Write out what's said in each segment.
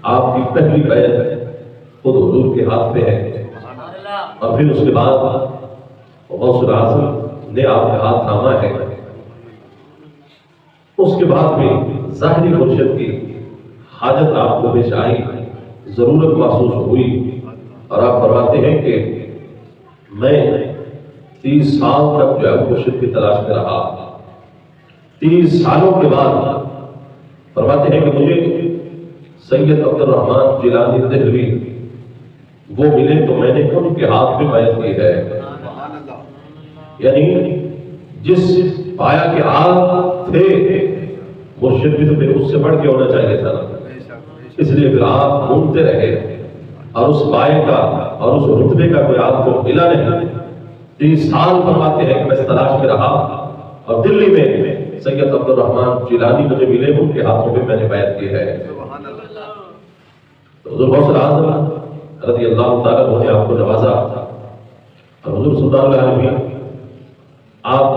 آپ کی پہلی بیعت خود حضور کے ہاتھ پہ ہے، اور پھر اس کے بعد غوث الاعظم نے آپ کا ہاتھ تھاما ہے۔ اس کے بعد بھی ظاہری مرشد کی حاجت آپ کو پیش آئی، ضرورت محسوس ہوئی، اور آپ فرماتے ہیں کہ میں 30 سال تک جو ہے مرشد کی تلاش میں رہا۔ 30 سالوں کے بعد فرماتے ہیں کہ مجھے سید عبد الرحمن جیلانی دہلوی وہ ملے تو میں نے ان کے ہاتھ میں بیعت کی ہے۔ یعنی جس پایا کے آل تھے مرشد بھی تو پھر اس سے بڑھ کے ہونا چاہیے تھا، اس لیے پھر آپ ڈھونڈتے رہے اور اس پائے کا اور اس رتبے کا کوئی آپ کو ملا نہیں۔ 30 سال فرماتے ہیں کہ میں اس تلاش میں رہا، اور دلی میں سید عبد الرحمن جیلانی مجھے ملے، ان کے ہاتھوں میں نے بیعت کی ہے۔ تو حضور غوث الاعظم رضی اللہ تعالیٰ عنہ نے آپ کو نوازا، اور حضور صلی اللہ علیہ وسلم آپ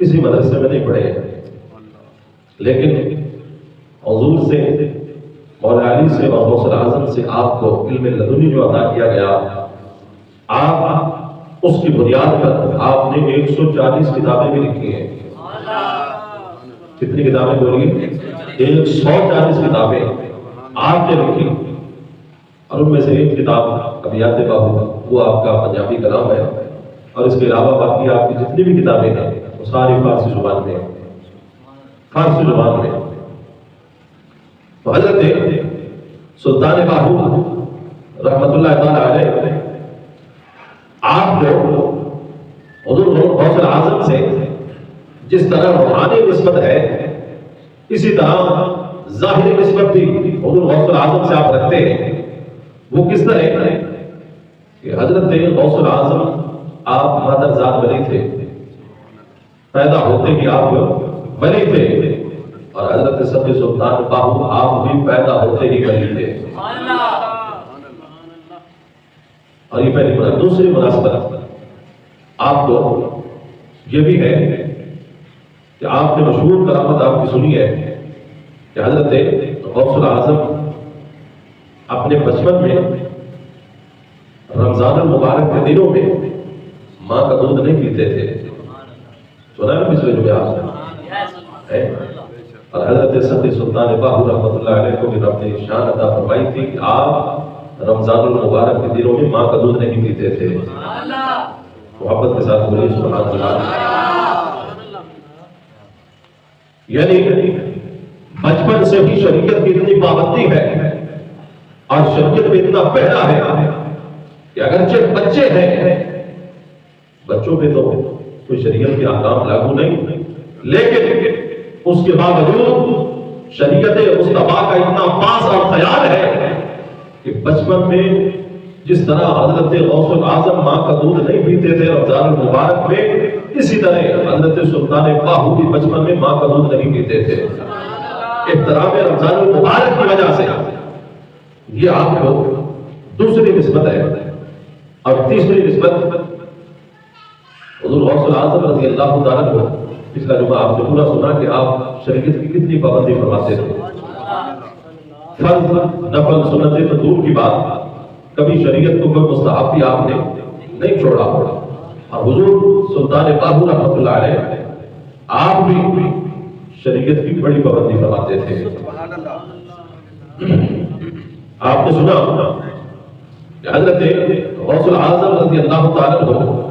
کسی مدرسے میں نہیں پڑھے، لیکن حضور سے، مولا علی سے اور غوث الاعظم سے آپ کو علم لدنی جو عطا کیا گیا، آپ اس کی بنیاد پر آپ نے 140 کتابیں بھی لکھی ہیں۔ کتنی کتابیں بولیے؟ 140 کتابیں آپ نے لکھی، اور ان میں سے ایک کتاب ابیات باہو، وہ آپ کا پنجابی کلام ہے، اور اس کے علاوہ باقی آپ کی جتنی بھی کتابیں ہیں وہ ساری فارسی زبان میں، فارسی زبان میں۔ تو حضرت سلطان باہو رحمت اللہ تعالی علیہ آپ کو حضور غوث الاعظم سے جس طرح روحانی نسبت ہے، اسی طرح ظاہری نسبت بھی حضور غوث الاعظم سے آپ رکھتے ہیں۔ وہ کس طرح ہے کہ حضرت غوث الاعظم آپ مادرزاد ولی تھے، پیدا ہوتے ہی آپ ولی تھے، اور حضرت سید سلطان باہو آپ بھی پیدا ہوتے ہی ولی تھے۔ اور یہ پہلی بات۔ دوسری مناسبت آپ کو یہ بھی ہے کہ آپ نے مشہور کرامت آپ کی سنی ہے کہ حضرت غوث الاعظم اپنے بچپن میں رمضان المبارک کے دنوں میں ماں کا دودھ نہیں پیتے تھے۔ سنا ہے پچھلے جو آپ نے، اور حضرت سید سلطان باہو رحمۃ اللہ علیہ کو بھی رب نے شان عطا فرمائی تھی کہ آپ رمضان المبارک کے دنوں میں ماں کا دودھ نہیں پیتے تھے۔ محبت کے ساتھ بولیے سبحان اللہ۔ یعنی بچپن سے ہی شریعت کی اتنی پابندی ہے، اور شریعت میں اتنا پہلا ہے کہ اگرچہ بچے ہیں، بچوں پہ تو کوئی شریعت کے احکام لاگو نہیں، لیکن اس کے باوجود شریعت مصطفیٰ کا اتنا پاس اور خیال ہے کہ بچپن میں جس طرح حضرت غوث الاعظم ماں کا دودھ نہیں پیتے تھے رمضان المبارک میں، اسی طرح حضرت سلطان باہو بھی بچپن میں ماں کا دودھ نہیں پیتے تھے۔ احترام رمضان المبارک کی وجہ سے یہ آپ کو دوسری نسبت ہے۔ اور تیسری نسبت حضور غوث الاعظم رضی اللہ تعالیٰ عنہ، پچھلا جمعہ آپ نے پورا سنا کہ آپ شریعت کی کتنی پابندی فرماتے تھے۔ فرض نفل سنتیں تو دور کی بات، کبھی شریعت کو کوئی مستحب بھی آپ نے نہیں چھوڑا۔ اور حضور سلطان باہو رحمۃ اللہ علیہ آپ بھی شریعت کی بڑی پابندی فرماتے تھے۔ آپ نے سنا کہ حضرت غوث الاعظم رضی اللہ تعالیٰ عنہ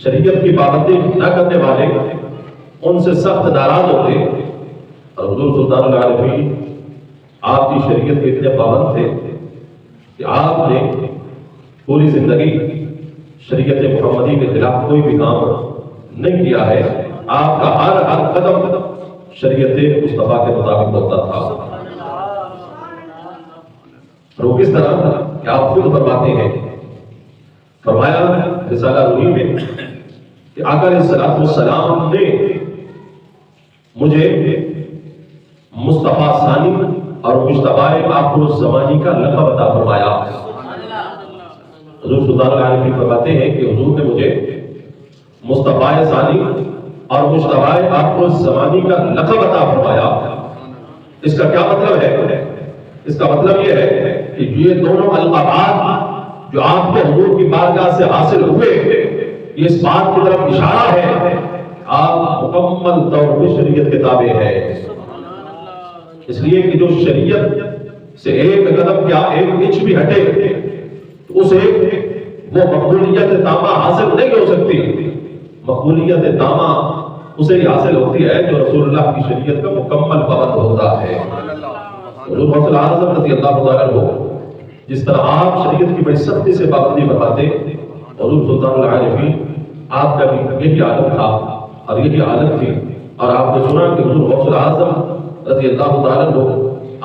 شریعت کی پابندی نہ کرنے والے ان سے سخت ناراض ہوتے، اور حضور سلطان العارفین آپ کی شریعت کے اتنے پابند تھے کہ آپ نے پوری زندگی شریعت محمدی کے خلاف کوئی بھی کام نہیں کیا ہے۔ آپ کا ہر قدم شریعت مصطفیٰ کے مطابق ہوتا تھا۔ اور وہ کس طرح تھا کہ آپ خود فرماتے ہیں، فرمایا رسالہ روحی میں کہ آقا علیہ الصلوۃ والسلام نے مجھے مصطفیٰ ثانی اور مجتبی آخر الزمانی کا لقب عطا فرمایا۔ حضور سلطان العارفین فرماتے ہیں کہ حضور نے مجھے مصطفیٰ ثانی اور مجتبی آخر الزمانی کا لقب عطا فرمایا۔ اس کا کیا مطلب ہے اس کا مطلب یہ ہے کہ یہ دونوں القابات جو آپ کو حضور کی بارگاہ سے حاصل ہوئے، یہ اس بات کی طرف اشارہ ہے آپ مکمل طور پر شریعت کے تابع ہے۔ اس لیے کہ جو شریعت سے ایک قدم کیا ایک انچ بھی ہٹے تو اسے وہ مقبولیت تامہ حاصل نہیں ہو سکتی۔ مقبولیت تامہ اسے ہی حاصل ہوتی ہے جو رسول اللہ کی شریعت کا مکمل پابند ہوتا ہے۔ حضور غوث اعظم رضی اللہ تعالیٰ عنہ جس طرح آپ شریعت کی بڑی سختی سے پابندی فرماتے، حضور سلطان العارفین آپ کا بھی یہی عادت تھا اور یہی عادت تھی، اور آپ نے سنا کہ حضور غوث اعظم رضی اللہ تعالیٰ عنہ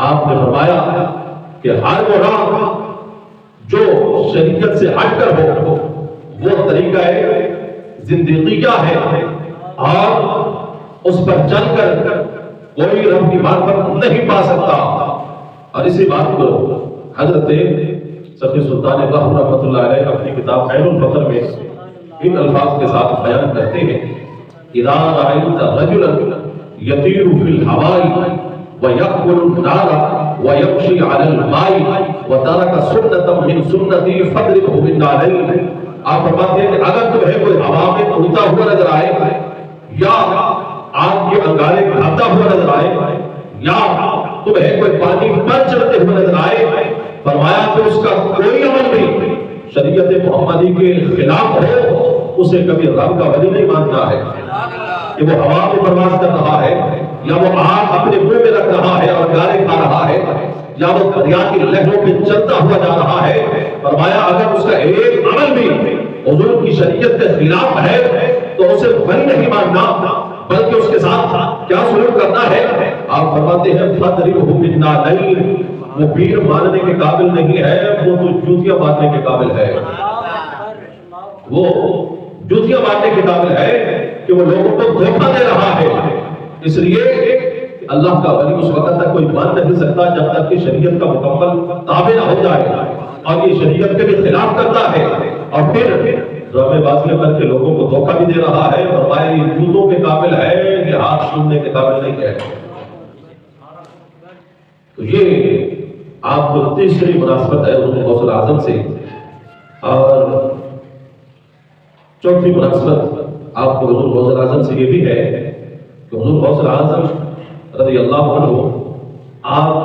آپ نے فرمایا کہ ہر وہ راہ جو شریعت سے ہٹ کر ہو وہ طریقہ زندگیہ ہے، اور اس پر چل کر کوئی رب کی معرفت نہیں پا سکتا۔ اور اسی بات کو حضرت سخی سلطان باہو رحمۃ اللہ علیہ اپنی کتاب خیر الفقر میں ان الفاظ کے ساتھ بیان کرتے ہیں، اذا رأيت رجلا يطير في الهواء ويأكل النار ويمشي على الماء وترك سنة من سنتي فاضربه بالنعلين۔ آپ فرماتے ہیں کہ اگر تمہیں کوئی ہوا میں اڑتا ہوا نظر آئے یا آگ کے انگارے کھاتا ہوا نظر آئے یا تمہیں کوئی پانی پر چڑھتے ہوئے نظر آئے، فرمایا کہ اس کا کوئی عمل نہیں شریعت محمدی کے خلاف ہو، اسے کبھی رب کا ولی نہیں ماننا ہے کہ وہ ہوا میں پرواز کر رہا ہے یا وہ آگ اپنے منہ میں رکھ رہا ہے اور گارے کھا رہا ہے یا وہ دریا کی لہروں پہ چلتا ہوا جا رہا ہے۔ فرمایا اگر اس کا ایک عمل بھی حضور کی شریعت کے خلاف ہے تو اسے ولی نہیں ماننا، بلکہ اس کے ساتھ کیا سلوک کرنا ہے؟ آپ فرماتے ہیں فَاضْرِبْهُ بِالنَّعْلَيْنِ، وہ پیر ماننے کے قابل نہیں ہے، وہ تو جوتیاں مارنے کے قابل ہے۔ وہ جوتیاں مارنے کے قابل ہے کہ وہ لوگوں کو دھوکہ دے رہا ہے۔ اس لیے اللہ کا ولی اس وقت تک کوئی مان نہیں سکتا جب تک کہ شریعت کا مکمل تابع نہ ہو جائے، اور یہ شریعت کے بھی خلاف کرتا ہے اور پھر ڈرامے بازیاں کر کے لوگوں کو دھوکہ بھی دے رہا ہے۔ فرمایا یہ جوتوں کے قابل ہے، یہ ہاتھ سننے کے قابل نہیں ہے۔ تو یہ آپ کو تیسری مناسبت ہے حضور غوث اعظم سے، اور چوتھی مناسبت آپ کو حضور غوث اعظم سے یہ بھی ہے کہ حضور غوث اعظم رضی اللہ عنہ آپ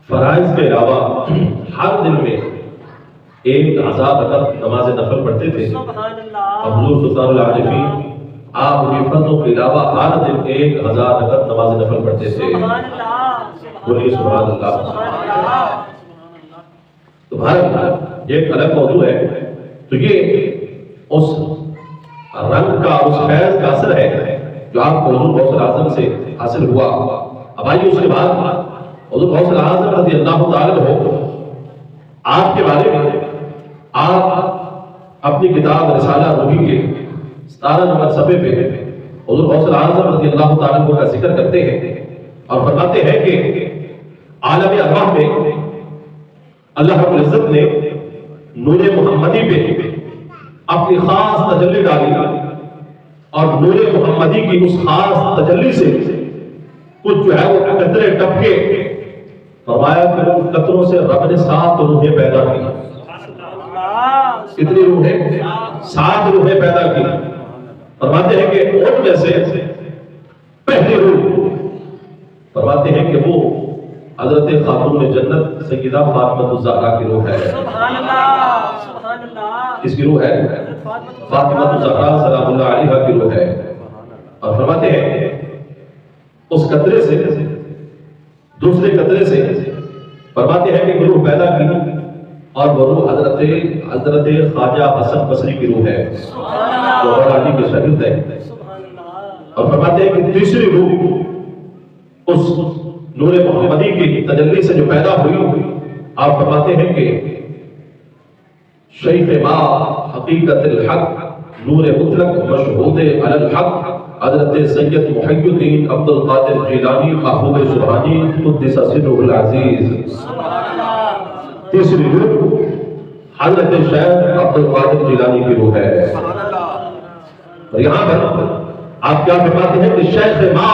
فرائض کے علاوہ ہر دن میں 1000 رکعت نماز نفل پڑھتے تھے، اور حضور سلطان العارفین آپ بھی فرضوں کے علاوہ ہر دن 1000 رکعت نماز نفل پڑھتے تھے۔ بولیے سبحان اللہ۔ تمہارا یہ ایک الگ موضوع ہے، تو یہ اس رنگ کا اس فیض کا اثر ہے جو آپ کو حضور غوث اعظم سے حاصل ہوا۔ اب آئیے اس کے بعد حضور غوث اعظم رضی اللہ تعالیٰ عنہ آپ کے بارے میں آپ اپنی کتاب رسالہ روحی کے 17 نمبر صفحے پہ حضور غوث اعظم رضی اللہ تعالیٰ عنہ کا ذکر کرتے ہیں اور فرماتے ہیں کہ عالم ارواح میں اللہ رب العزت نے نور محمدی پہ اپنی خاص تجلی ڈالی، اور نور محمدی کی اس خاص تجلی سے کچھ جو ہے وہ قطرے ٹپکے، فرمایا کہ ان قطروں سے رب نے 7 روحیں پیدا کی۔ کتنی روحیں؟ 7 روحیں پیدا کی۔ فرماتے ہیں کہ ان میں سے پہلی روح فرماتے ہیں کہ وہ حضرت خاتون جنت سیدہ فاطمہ الزہرا کی روح ہے۔ سبحان اللہ، سبحان اللہ۔ کس کی روح ہے؟ فاطمہ الزہرا سلام اللہ علیہا کی روح ہے۔ اور فرماتے ہیں اس قطرے سے دوسرے قطرے سے فرماتے ہیں کہ روح پیدا کی، اور وہ روح حضرت خواجہ حسن بصری کی روح ہے جو علی کے شاگرد ہے۔ اور فرماتے ہیں کہ تیسری روح اس نور محمدی کی تجلی سے جو پیدا ہوئی، آپ فرماتے ہیں کہ شیخ ما حقیقت الحق نور مطلق مشہود علی الحق حضرت سید محی الدین عبد القادر جیلانی محبوب سبحانی قدس سرہ العزیز۔ تیسری روح حضرت شیخ عبد القادر جیلانی کی روح ہے۔ اور یہاں پر آپ کیا فرماتے ہیں کہ شیخ ما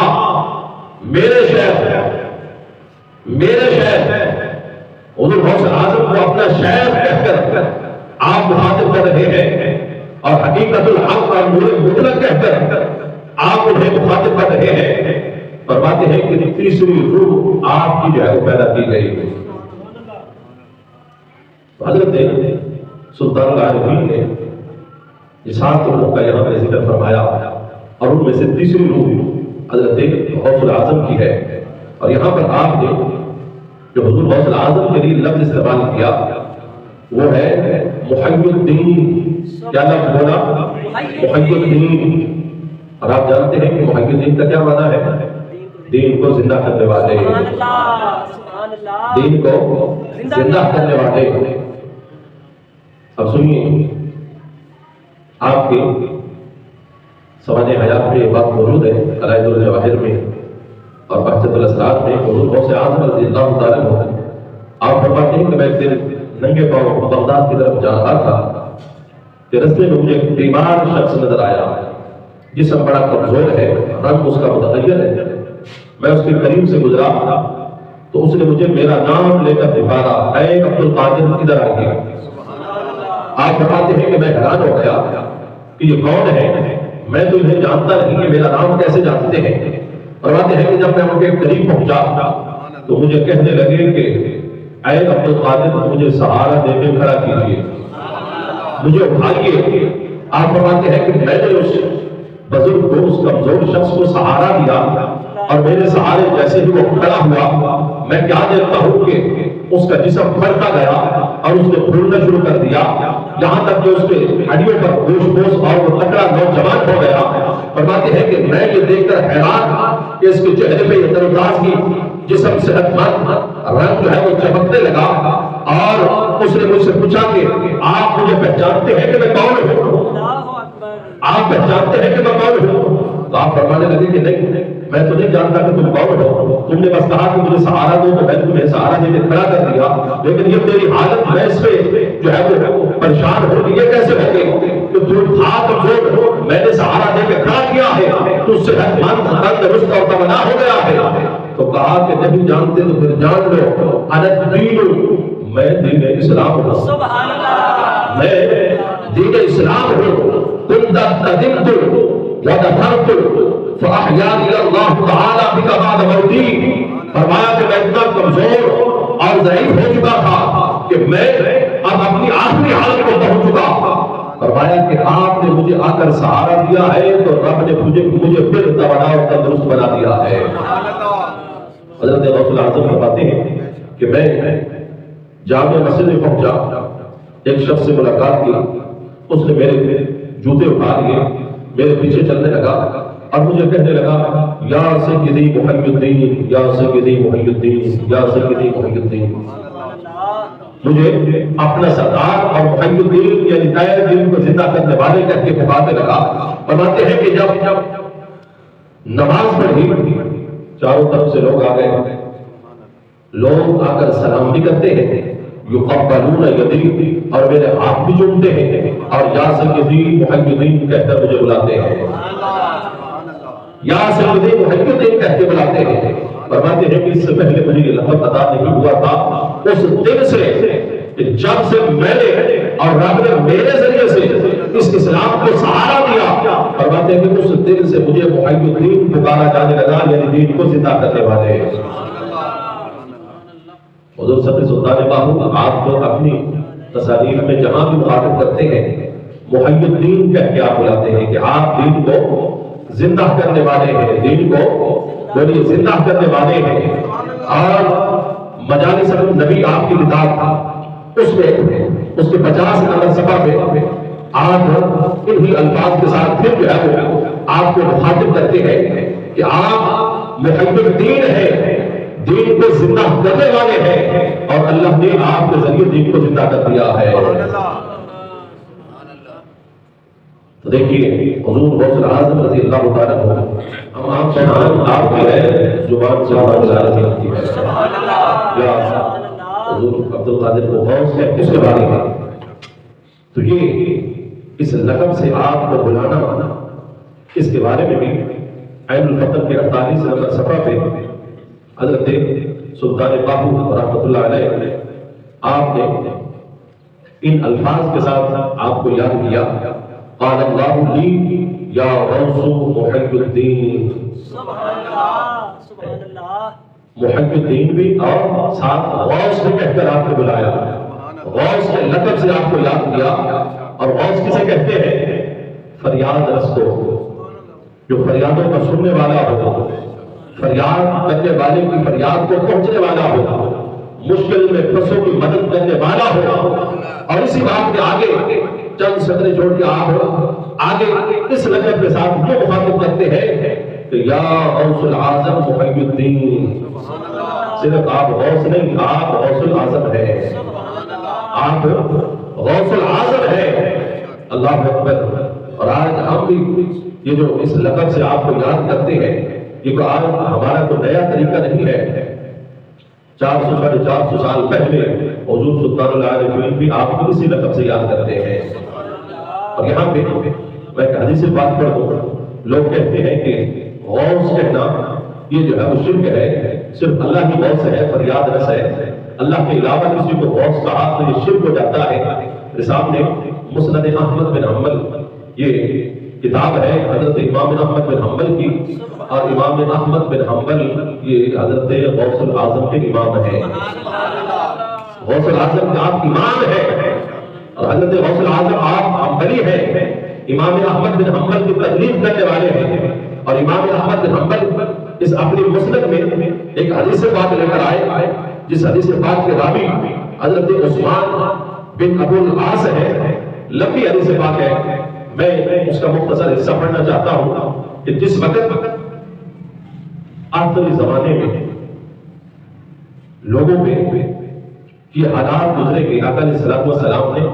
میرے شیخ غوث اعظم کو اپنا شیخ کہہ کر آپ مخاطب کر رہے ہیں اور حقیقت الحق اور نور مطلق کہہ کر آپ انہیں مخاطب کر رہے ہیں، فرماتے ہیں کہ تیسری روح آپ کی جو ہے وہ پیدا کی گئی ہے۔ حضرت سلطان العارفین نے یہ 7 روح کا یہاں پہ ذکر فرمایا اور ان میں سے تیسری روح حضرت غوث الاعظم کی ہے، اور یہاں پر آپ نے جو حضور غوث الاعظم کے لیے لفظ استعمال کیا وہ ہے محی الدین۔ کیا لفظ بولا؟ محی الدین۔ اور آپ جانتے ہیں کہ محی الدین کا کیا معنی ہے؟ دین کو زندہ کرنے والے، دین کو زندہ کرنے والے۔ اب سنیے، آپ کے سوانح حیات میں یہ بات موجود ہے قلائد الجواہر میں اور بہجت الاسرار میں، حضور غوث اعظم رضی اللہ تعالیٰ عنہ آپ فرماتے ہیں کہ میں ایک دن ننگے پاؤں بغداد کی طرف جا رہا تھا کہ رستے میں مجھے ایک بیمار شخص نظر آیا، جسم بڑا کمزور ہے، رنگ اس کا متغیر ہے۔ میں اس کے قریب سے گزرا تو اس نے مجھے میرا نام لے کر پکارا، اے عبد القادر ادھر آئیے۔ آپ فرماتے ہیں کہ میں حیران ہو گیا کہ یہ کون ہے، میں تو انہیں جانتا نہیں، کہ میرا نام کیسے جانتے ہیں۔ فرماتے ہیں کہ جب میں ان کے قریب پہنچا تو مجھے کہنے لگے کہ اے عبد القادر مجھے سہارا دے کے کھڑا کیجیے، مجھے اٹھائیے۔ آپ فرماتے ہیں کہ میں نے اس بزرگ کو، اس کمزور شخص کو سہارا دیا اور میرے سہارے جیسے ہی وہ کھڑا ہوا میں کیا دیکھتا ہوں کہ اس کا جسم بڑھتا گیا اور اس نے پھولنا شروع کر دیا، یہاں تک کہ اس کے ہڈیوں پر گوشت پوش اور وہ تکڑا نوجوان ہو گیا۔ فرماتے ہیں کہ میں یہ دیکھ کر حیران کہ اس کے چہرے پہ یہ تروتازگی، جسم صحت مند، رنگ جو ہے وہ چمکنے لگا، اور اس نے مجھ سے پوچھا کہ آپ مجھے پہچانتے ہیں کہ میں کون ہوں؟ آپ پہچانتے ہیں کہ میں کون ہوں؟ تو آپ فرمانے لگے کہ نہیں، میں تو نہیں جانتا کہ تم کون ہو، تم نے بس کہا کہ مجھے سہارا دو تو میں نے تمہیں سہارا دے کے کھڑا کر دیا، لیکن یہ تیری حالت میں اس پہ جو ہے وہ پریشان ہو، یہ کیسے ہو گئی کہ تم تھا کمزور، میں نے سہارا دے کے کھڑا کیا ہے، تو صحت مند، تندرست اور توانا ہو گیا ہے۔ تو کہا کہ نہیں جانتے تو پھر جان لو، انا الدین، میں دین اسلام ہوں، سبحان اللہ، میں دین اسلام ہوں۔ كنت قدمت ودفرت فأحياني الله تعالى بك بعد موتي۔ فرمایا کہ میں اتنا کمزور اور ضعیف ہو چکا تھا کہ میں اب اپنی آخری حالت کو پہنچ چکا۔ فرمایا کہ آپ نے مجھے آ کر سہارا دیا ہے تو رب نے مجھے پھر توانا اور تندرست بنا دیا ہے۔ حضرت غوث الاعظم فرماتے ہیں کہ میں جامع مسجد میں پہنچا، ایک شخص سے ملاقات کی، اس نے میرے جوتے اٹھا لیے، میرے پیچھے چلنے لگا اور مجھے کہنے لگا یا سیدی محی الدین، یا سیدی محی الدین، یا سیدی محی الدین۔ مجھے اپنا سردار اور محی الدین یعنی نئے دین کو زندہ کرنے والے کہہ کے پکارنے لگا۔ فرماتے ہیں کہ جب نماز پڑھی چاروں طرف سے لوگ آ گئے، لوگ آ کر سلام بھی کرتے ہیں، یقبلون یدی، اور میرے ہاتھ بھی چومتے ہیں، اور یا سیدی محی الدین کہہ کر مجھے بلاتے ہیں، یا سیدی محی الدین کہہ کے بلاتے ہیں۔ فرماتے ہیں کہ اس سے پہلے مجھے یہ لقب عطا نہیں ہوا تھا، اس دن سے جب سے میں نے اور رب نے میرے ذریعے سے اس اسلام کو سہارا دیا، فرماتے ہیں کہ اس دن سے مجھے محی الدین پکارا جانے لگا، یعنی دین کو زندہ کرنے والے۔ حضور صدر سلطان باہو آپ کو اپنی تصانیف میں جہاں بھی مخاطب کرتے ہیں محی الدین کہہ کے آپ بلاتے ہیں کہ آپ دین کو زندہ کرنے والے ہیں، دین کو بولیے زندہ کرنے والے ہیں۔ اور مجالس النبی آپ کی کتاب اس میں اس کے 50 نمبر صفحہ پہ آپ انہی الفاظ کے ساتھ پھر جو ہے وہ آپ کو مخاطب کرتے ہیں کہ آپ محی الدین ہیں، دین کو زندہ کرنے والے ہیں، اور اللہ نے آپ کے ذریعے دین کو زندہ کر دیا ہے۔ تو دیکھیے حضور غوث الاعظم رضی اللہ تعالیٰ عنہ، ہم آپ شان آپ کی ہے زبان سے اور گزارت کرتی ہے یا حضور عبد القادر کو غوث ہے اس کے بارے میں، تو یہ اس لقب سے آپ کو بلانا اس کے بارے میں بھی عین الفطر کے 48 نمبر صفحہ پہ حضرت سلطان باہو رحمۃ اللہ علیہ آپ نے ان الفاظ کے ساتھ آپ کو یاد کیا، قال اللہ لی یا غوث محی الدین، سبحان اللہ سبحان اللہ، محی الدین بھی اور ساتھ غوث نے کہہ کر آپ نے بلایا، غوث کے لقب سے آپ کو یاد کیا۔ اور غوث کسے کہتے ہیں؟ فریاد رس کو، جو فریادوں کا سننے والا ہو، فریاد کرنے والے کی فریاد کو پہنچنے والا ہو، مشکل میں پھنسوں کی مدد کرنے والا ہو۔ اور اسی بات کے آگے چند سطریں چھوڑ کے آپ آگے اس لقب کے ساتھ جو مخاطب کرتے ہیں کہ یا غوث العظم محی الدین، صرف آپ غوث نہیں، آپ غوث العظم ہے، آپ غوث العظم ہے۔ اللہ اکبر۔ اور آج ہم بھی یہ جو اس لقب سے آپ کو یاد کرتے ہیں، یہ تو آج ہمارا تو نیا طریقہ نہیں ہے۔ 400 ساڑھے 400 سال پہلے حضور سلطان العارفین بھی آپ کو اسی لقب سے یاد کرتے ہیں۔ اور یہاں پہ میں ایک حدیث بات پڑھ دوں، لوگ کہتے ہیں کہ غوث کہنا یہ جو ہے وہ شرک ہے، صرف اللہ کی غوث ہے، فریاد رس ہے، اللہ کے علاوہ کسی کو غوث کہا تو یہ شرک ہو جاتا ہے۔ میرے سامنے مسند احمد بن حنبل، یہ کتاب ہے حضرت امام احمد بن حنبل کی، اور امام احمد بن حنبل یہ حضرت غوث العظم کے امام ہیں۔ غوث العظم کے آپ امام ہیں، اور حضرت غوث العظم آپ حنبلی ہیں۔ امام احمد بن حنبل کی تکلیف کرنے والے ہیں، اور امام احمد بن حنبل اس اپنی مسند میں ایک حدیث پاک لے کر آئے، جس حدیث پاک کے راوی حضرت عثمان بن ابو العاص ہے۔ لمبی حدیث پاک ہے، میں اس کا مختصر حصہ پڑھنا چاہتا ہوں کہ جس وقت آخری زمانے میں لوگوں پہ یہ حالات گزرے گے، آقا علیہ الصلوۃ والسلام نے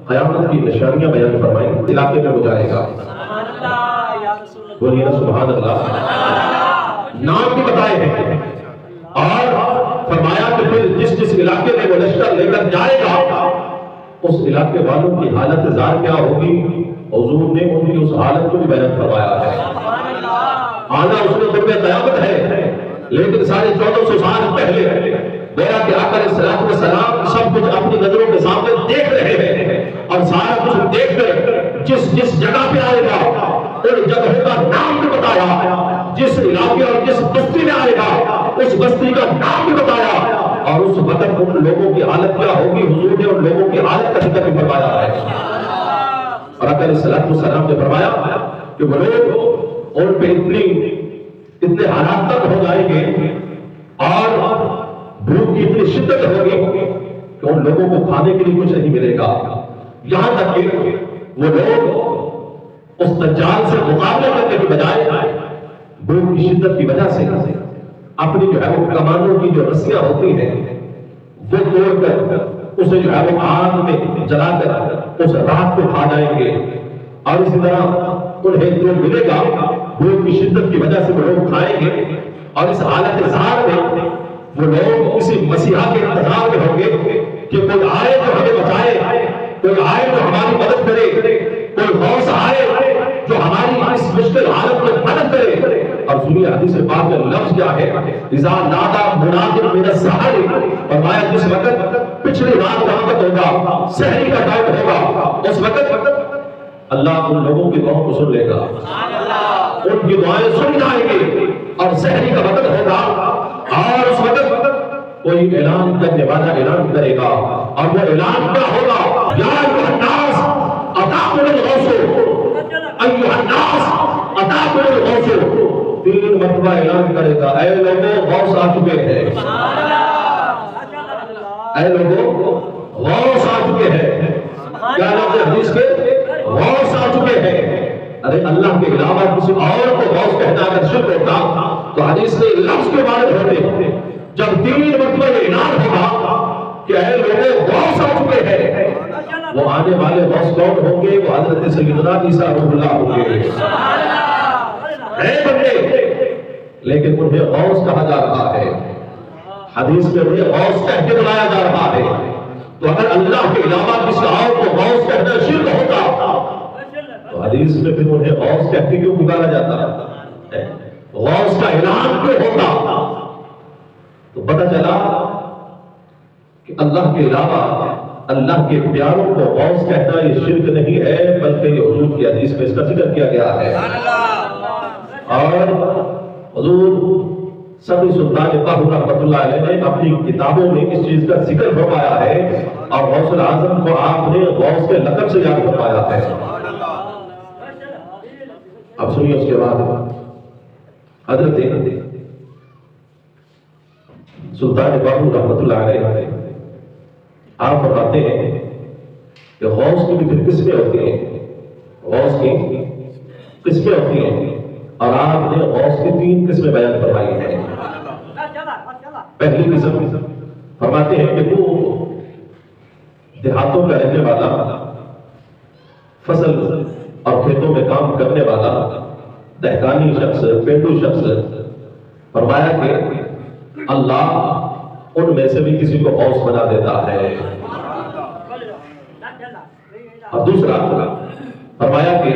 قیامت کی نشانیاں بیان فرمائی، علاقے میں ہو جائے گا۔ سبحان اللہ یا رسول اللہ، بولیے نا سبحان اللہ۔ نام بھی بتائے ہیں، اور فرمایا کہ پھر جس جس علاقے میں وہ لشکر لے کر جائے گا، اس علاقے والوں کی حالت زار کیا ہوگی، حضور نے ان کی اس حالت کو بھی بیان فرمایا ہے۔ آنا اس میں قرب قیامت ہے، لیکن 1450 سال پہلے گویا کہ آقا علیہ الصلوۃ والسلام سب کچھ اپنی نظروں کے سامنے دیکھ رہے ہیں، اور سارا کچھ دیکھ کر جس جس جگہ پہ آئے گا ان جگہ کا نام بھی بتایا، جس علاقے اور جس بستی میں آئے گا اس بستی کا نام بھی بتایا، اور اس وقت ان لوگوں کی حالت کیا ہوگی، حضور نے ان لوگوں کی حالت کا ذکر بھی فرمایا ہے۔ اور آقا علیہ الصلوۃ والسلام نے فرمایا کہ وہ لوگ ان پہ اتنے حالات تک ہو جائیں گے، اور بھوک کی اتنی شدت ہوگی کہ ان لوگوں کو کھانے کے لیے کچھ نہیں ملے گا، یہاں تک کہ وہ لوگ اس دجال سے مقابلہ کرنے کی بجائے بھوک کی شدت کی وجہ سے اپنی جو ہے وہ کمانوں کی جو رسیاں ہوتی ہیں وہ توڑ کر اسے جو ہے وہ آگ میں جلا کر اس رات کو کھا جائیں گے، اور اسی طرح انہیں جو ملے گا بھوک کی شدت کی وجہ سے وہ لوگ کھائیں گے، اور اس حالت زار میں وہ لوگ اسی مسیحا کے انتظار میں ہوں گے کہ کوئی آئے جو ہمیں بچائے، کوئی آئے جو ہماری مدد کرے، کوئی غوث آئے جو ہماری اس مشکل حالت میں مدد کرے۔ اور سنیے حدیث پاک میں لفظ کیا ہے، اذا نادا مناد من السحر، فرمایا جس وقت پچھلی رات کا وقت ہوگا، سحری کا ٹائم ہوگا، اس وقت اللہ ان لوگوں کی دعاؤں کو سن لے گا، ان کی دعائیں سن جائیں گی، اور سحری کا وقت ہوگا، اور اس وقت کوئی اعلان کرنے والا اعلان کرے گا، اور وہ اعلان کیا ہوگا، یا ایھا الناس اتاکم الغوث، ایھا الناس اتاکم الغوث، 3 مرتبہ اعلان کرے گا، اے لوگوں غوث آ چکے ہیں، اے لوگوں غوث آ چکے ہیں۔ کیا لفظ حدیث کے؟ غوث آ چکے ہیں۔ ارے اللہ کے علاوہ کسی اور کو غوث کہنا اگر شرک ہوتا تو حدیث کے لفظ کے بارے ہوتے، جب 3 مرتبہ اعلان ہوگا کہ اے لوگوں غوث آ چکے ہیں، وہ آنے والے غوث کون ہوں گے؟ وہ حضرت سیدنا عیسیٰ روح اللہ ہوں گے، اے بندے، لیکن انہیں غوث کہا جا رہا ہے، حدیث میں انہیں غوث کہہ کے بلایا جا رہا ہے۔ تو اگر اللہ کے علاوہ کسی اور کو غوث کہنا شرک ہوتا تو حدیث میں پھر انہیں غوث کہہ کے کیوں پکارا جاتا؟ غوث کا اعلان کیوں ہوتا؟ تو پتہ چلا کہ اللہ کے علاوہ اللہ کے پیاروں کو غوث کہنا یہ شرک نہیں ہے، بلکہ یہ حضور کی حدیث میں اس کا ذکر کیا گیا ہے۔ اور حضور صدر سلطان باہو رحمۃ اللہ علیہ نے اپنی کتابوں میں اس چیز کا ذکر فرمایا ہے، اور غوث الاعظم کو آپ نے غوث کے لقب سے یاد فرمایا ہے۔ اب سنیے اس کے بعد حضرت سلطان باہو رحمۃ اللہ علیہ آپ فرماتے ہیں کہ غوث کی بھی پھر قسمیں ہوتی ہیں، غوث کی قسمیں ہوتی ہیں، اور آپ نے غوث کی 3 قسمیں بیان فرمائی ہیں۔ پہلی قسم فرماتے ہیں کہ وہ دیہاتوں کا رہنے والا، فصل اور کھیتوں میں کام کرنے والا دہقانی شخص، پیٹو شخص، فرمایا کہ اللہ ان میں سے بھی کسی کو غوث بنا دیتا ہے۔ اور دوسرا فرمایا کہ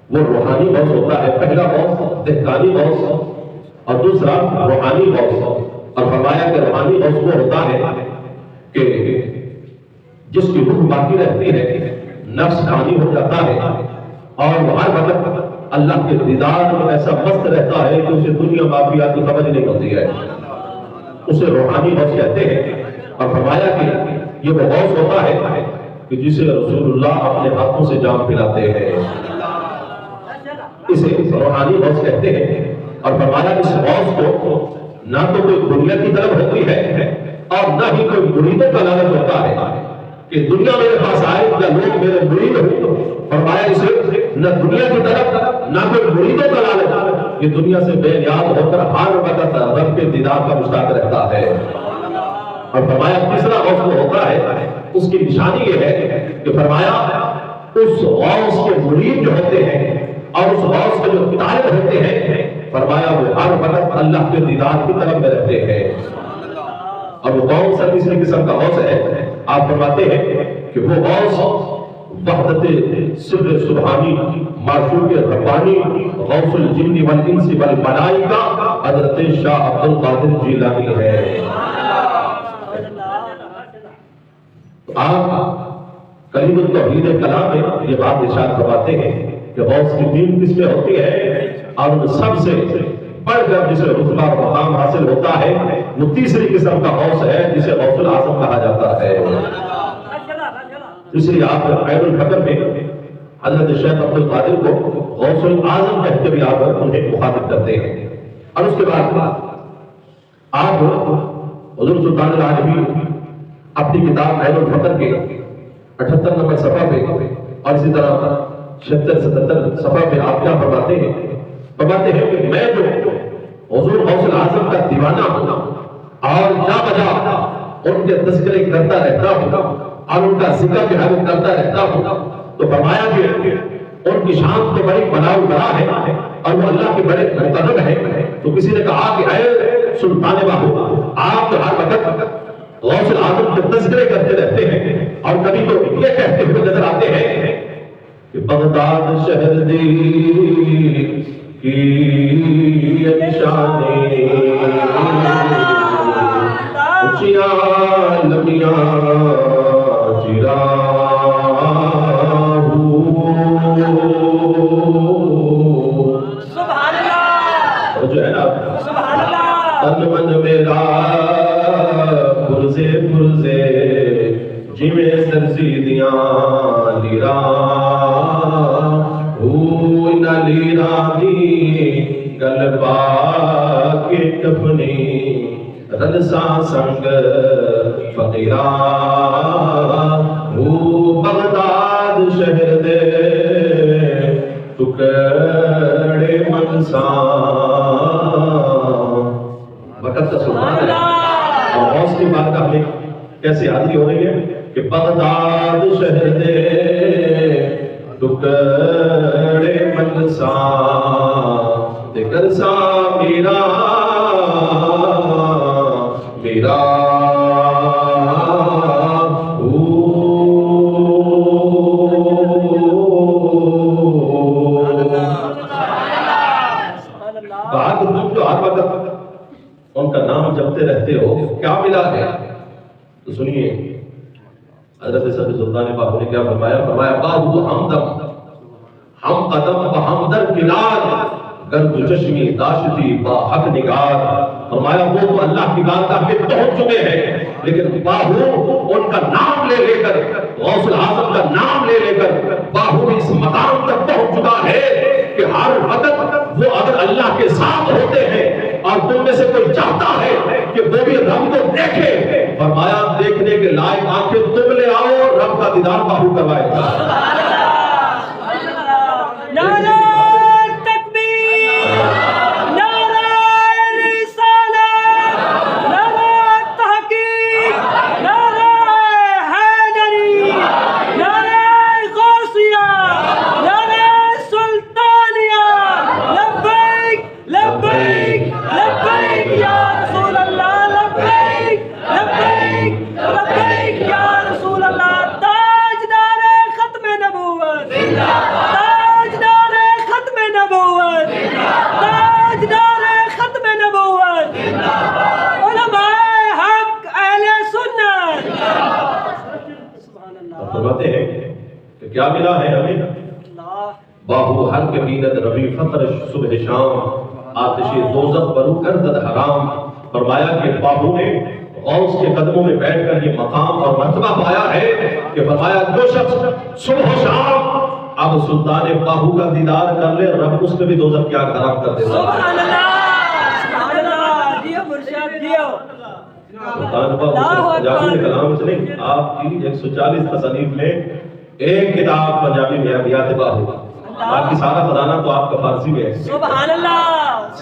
وہ روحانی غوث ہوتا ہے، پہلا غوث دہقانی غوث اور دوسرا روحانی غوث، اور فرمایا کہ روحانی غوث وہ ہوتا ہے کہ جس کی روح باقی رہتی ہے، نفس فانی ہو جاتا ہے، اور وہ ہر وقت اللہ کے دیدار میں ایسا مست رہتا ہے کہ اسے دنیا باقیات کی سمجھ نہیں ہوتی ہے، اسے روحانی غوث کہتے ہیں۔ اور فرمایا کہ یہ وہ غوث ہوتا ہے کہ جسے رسول اللہ اپنے ہاتھوں سے جام پلاتے ہیں، اسے روحانی غوث کہتے ہیں۔ اور فرمایا اس غوث کو نہ تو کوئی دنیا کی طرف ہوتی ہے اور نہ ہی کوئی مریدوں کا لالچ ہوتا ہے کہ دنیا میرے پاس آئے یا لوگ میرے مرید ہو۔ فرمایا اسے نہ دنیا کی طرف نہ کوئی مریدوں کا لالچ، یہ دنیا سے بے نیاز ہو کر ہر وقت رب کے دیدار کا مشتاق رہتا ہے۔ اور فرمایا تیسرا غوث وہ ہوتا ہے، اس کی نشانی یہ ہے کہ فرمایا اس غوث کے مرید جو ہوتے ہیں اور اس غوث کے جو طالب ہوتے ہیں، فرمایا وہ ہر وقت اللہ کے دیدار کی طرف میں رہتے ہیں۔ اور وہ کون سا تیسری قسم کا غوث ہے؟ آپ فرماتے ہیں کہ وہ غوث وحدت سر سبحانی معشوق ربانی غوث الجن والانس والملائکہ حضرت شاہ عبد القادر جیلانی ہے۔ آپ کلیم التوحید کلام میں یہ بات ارشاد فرماتے ہیں کہ غوث کی 3 قسمیں ہوتی ہیں، اور ان سب سے بڑھ کر جسے رتبہ اور مقام حاصل ہوتا ہے وہ تیسری قسم کا غوث ہے جسے غوث الاعظم کہا جاتا ہے۔ اس لیے آپ عین الفقر میں حضرت شیخ عبد القادر کو غوث الاعظم کہتے بھی آپ انہیں مخاطب کرتے ہیں۔ اور اس کے بعد آپ حضور سلطان العالمین اپنی کتاب عین الفقر کے 78 نمبر صفحہ پہ اور اسی طرح 76-77 صفحہ پہ آپ کیا فرماتے ہیں؟ فرماتے ہیں کہ میں جو حضور غوث الاعظم کا دیوانہ ہوں اور جا بجا ان کے تذکرے کرتا رہتا ہوں اور ان کا ذکر جو ہے وہ کرتا رہتا ہوں، تو فرمایا کہ ان کی شان تو بڑی بلاؤ بڑا ہے اور وہ اللہ کے بڑے مقرب ہیں۔ تو کسی نے کہا کہ اے سلطان باہو، آپ تو ہر وقت غوث الاعظم کے تذکرے کرتے رہتے ہیں اور کبھی تو یہ کہتے ہوئے نظر آتے ہیں کہ بغداد شہر دی کی نشانی اونچیاں لمبیاں چراہوں سبحان اللہ، اور جو ہے نا سبحان اللہ، تن من میرا پرزے پرزے جویں سرزیدیاں لیرا ہوئی لیرا دی گل پا کے کفنی رلسا سنگ فقیرا ہو بغداد شہر دے ٹکڑے منسا۔ وقت کا سبحان ہے اور غوث کی بات کا ہمیں کیسے حاضری ہو رہی ہے کہ بغداد شہر دے ٹکڑے منسا دیکھر سا میرا میرا کہا کہ تم جو ہر وقت ان کا نام جپتے رہتے ہو کیا ملا ہے؟ تو سنیے حضرت صدر سلطان باہو نے کیا فرمایا؟ فرمایا باہو ہمدم ہم قدم و ہمدر کنار گرد چشمی داشتی با حق نگار. فرمایا وہ تو اللہ کی بارگاہ میں پہنچ چکے ہیں لیکن باہو ان کا نام لے لے کر، غوث العظم کا نام لے لے کر باہو اس مقام تک پہنچ چکا ہے کہ ہر وقت وہ اگر اللہ کے ساتھ ہوتے ہیں اور تم میں سے کوئی چاہتا ہے کہ وہ بھی رب کو دیکھے، فرمایا دیکھنے کے لائق آنکھیں تم لے آؤ، رب کا دیدار باہو کروائے گا. نعرہ تکبیر، نعرہ رسالت، نعرہ تحقیق، نعرہ حیدری، نعرہ غوثیہ، نعرہ سلطانیہ، لبیک لبیک لبیک یا رسول اللہ، لبیک لبیک لبیک یا رسول اللہ. تاجدار ختم نبوت، تاجدار ختم نبوت، تاجدار ختم نبوت، علماء حق اہل سنت. سبحان اللہ. فرماتے ہیں کہ کیا ملا ہے ہمیں؟ باہو ہر کبینت ربی فطر صبح شام آتش دوزخ برو کردد حرام. فرمایا کہ باہو نے غوث کے قدموں میں بیٹھ کر یہ مقام اور مرتبہ پایا ہے کہ فرمایا جو شخص صبح و شام اب سلطان باہو کا دیدار کر لے، رب اس میں بھی دوزخ کی آگ حرام کر دیتا ہے. سبحان اللہ، سبحان اللہ. جیو مرشد جیو. سلطان باہو پنجابی میں کلام سے نہیں، آپ کی 140 تصانیف میں ایک کتاب پنجابی میں ابیات باہو، باقی سارا خزانہ تو آپ کا فارسی میں ہے. سبحان اللہ،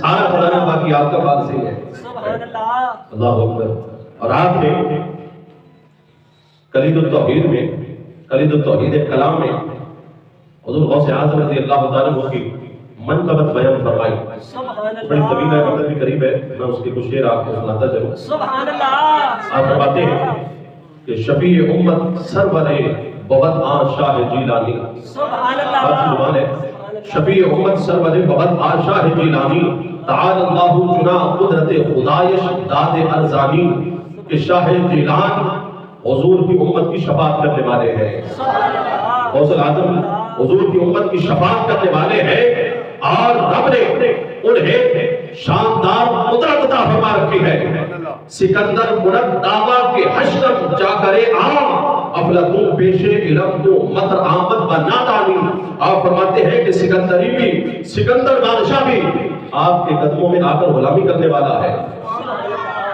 سارا خزانہ باقی آپ کا فارسی ہے. سبحان اللہ. اللہ اکبر. اور آپ نے کلید التوحید میں، کلید التوحید کلام میں حضور غوث اعظم رضی اللہ تعالیٰ عنہ کی منقبت بیان فرمائی. سبحان بڑی طویل ہے، اللہ. وقت بھی قریب ہے، میں اس کے کچھ شعر آپ کو سناتا چلوں. سبحان اللہ. آپ فرماتے ہیں کہ شفیع امت سرور بہت آن شاہ جیلانی. سبحان آپ کی اللہ. زبان ہے. شفیع امت سرور بہت آن شاہ جیلانی تعالی اللہ چنا قدرت خدایش داد ارزانی. کہ شاہ جیلان حضور کی امت کی شفاعت کرنے والے ہیں. سبحان اللہ. غوث العظم حضور کی امت کی شفاعت کرنے والے ہیں اور رب نے انہیں شاندار قدرت عطا فرما رکھی ہے. سکندر مرد دعویٰ کے حشر جا کرے عام افلاطون پیش علم تو مطر آمد و نادانی. آپ فرماتے ہیں کہ سکندری بھی، سکندر بادشاہ بھی آپ کے قدموں میں آ کر غلامی کرنے والا ہے.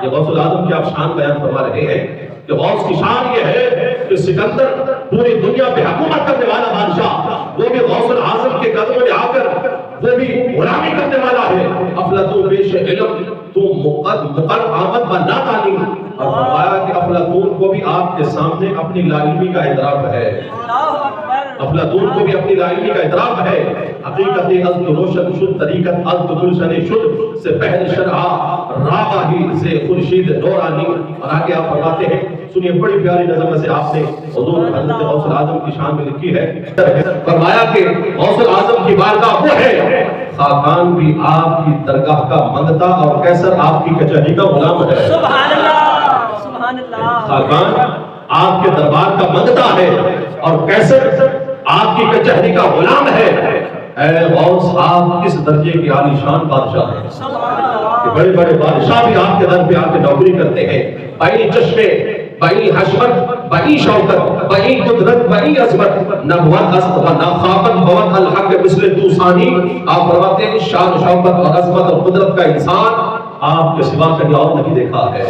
یہ غوث العظم کی آپ شان بیان فرما رہے ہیں کہ غوث کی شان یہ ہے کہ سکندر پوری دنیا پہ حکومت کرنے والا بادشاہ، وہ بھی غوث العظم کے قدموں میں آ کر وہ بھی غلامی کرنے والا ہے. افلاطون پیش علم تو مقر آمد و نادانی. اور فرمایا کہ افلاطون کو بھی آپ کے سامنے اپنی لا علمی کا اعتراف ہے. اللہ اکبر. افلاطون کو بھی اپنی لا علمی کا اعتراف ہے. حقیقت ازد روشن شد، طریقت ازد گلشن شد، سے پہل شرح راہی سے خورشید نورانی. اور آگے آپ فرماتے ہیں، سنیے بڑی پیاری نظم سے آپ نے حضور حضرت غوث العظم کی شان میں لکھی ہے. فرمایا کہ غوث العظم کی بارگاہ وہ ہے خاقان بھی آپ کی درگاہ کا منگتا اور کیسر آپ کی کچہری کا غلام ہے. سبحان اللہ، سبحان اللہ. خاقان آپ کے دربار کا منگتا ہے اور کیسر آپ کی کچہری کا غلام ہے. اے غوث آپ کس درجے کی عالی شان بادشاہ ہیں سبحان اللہ. کہ بڑے بڑے بادشاہ بھی آپ کے در پہ آ کے نوکری کرتے ہیں. بئی چشمے، بئی حشمت، بئی شوکت، بئی قدرت، بئی عظمت، نبوت است و ناخابت بوت الحق مثل توسانی. آپ فرماتے ہیں شان شوکت اور عظمت اور قدرت کا انسان آپ کے سوا کہیں اور نہیں دیکھا ہے.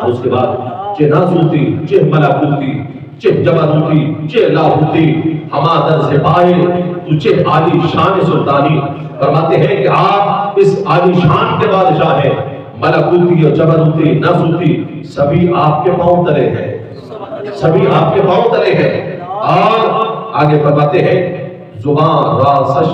اور اس کے بعد چہ ناسوتی، چہ ملاکوتی، چہ جبروتی، چہ لاہوتی، ہما در سے پائے تو چہ عالی شان سلطانی. فرماتے ہیں کہ آپ اس عالی شان کے بادشاہ ہیں. ملکوتی اور جبروتی، ناسوتی سبھی آپ کے پاؤں تلے ہیں، سبھی آپ کے پاؤں تلے ہیں. اور آگے فرماتے ہیں زبان راسش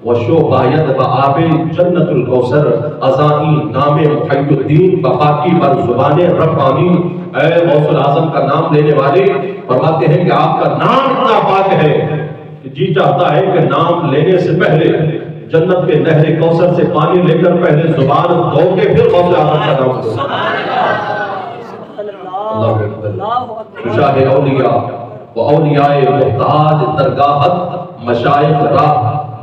و شوبایت و آب جنت الکوثر ازانی نام محی الدین بخاکی بر زبان ربانی. اے غوث العظم کا نام لینے والے فرماتے ہیں کہ آپ کا نام اتنا پاک ہے کہ جی چاہتا ہے کہ نام لینے سے پہلے جنت کے نہر کوثر سے پانی لے کر پہلے زبان دھو کے پھر غوث اعظم کا نام لو. اللہ اکبر اللہ اکبر شاہ اولیاء و اولیاء محتاج درگاہت مشائخ راہ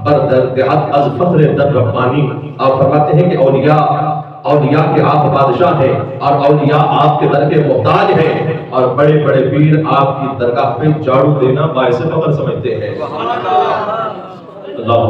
بر درگاہت از فخر در ربانی. آپ فرماتے ہیں کہ اولیاء کے آپ بادشاہ ہیں اور اولیاء آپ کے در کے محتاج ہیں اور بڑے بڑے پیر آپ کی درگاہ پہ جھاڑو دینا باعث فخر سمجھتے ہیں. اللہ